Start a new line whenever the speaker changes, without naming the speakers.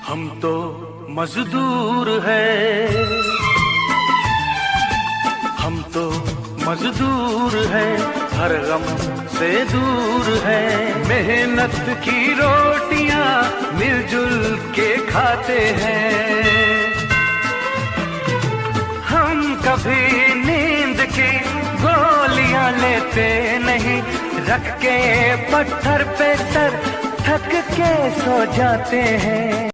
हम तो मजदूर हैं, हम तो मजदूर हैं, हर गम से दूर हैं। मेहनत की रोटियां मिलजुल के खाते हैं। हम कभी नींद की गोलियां लेते नहीं, रख के पत्थर पे सर थक के सो जाते हैं।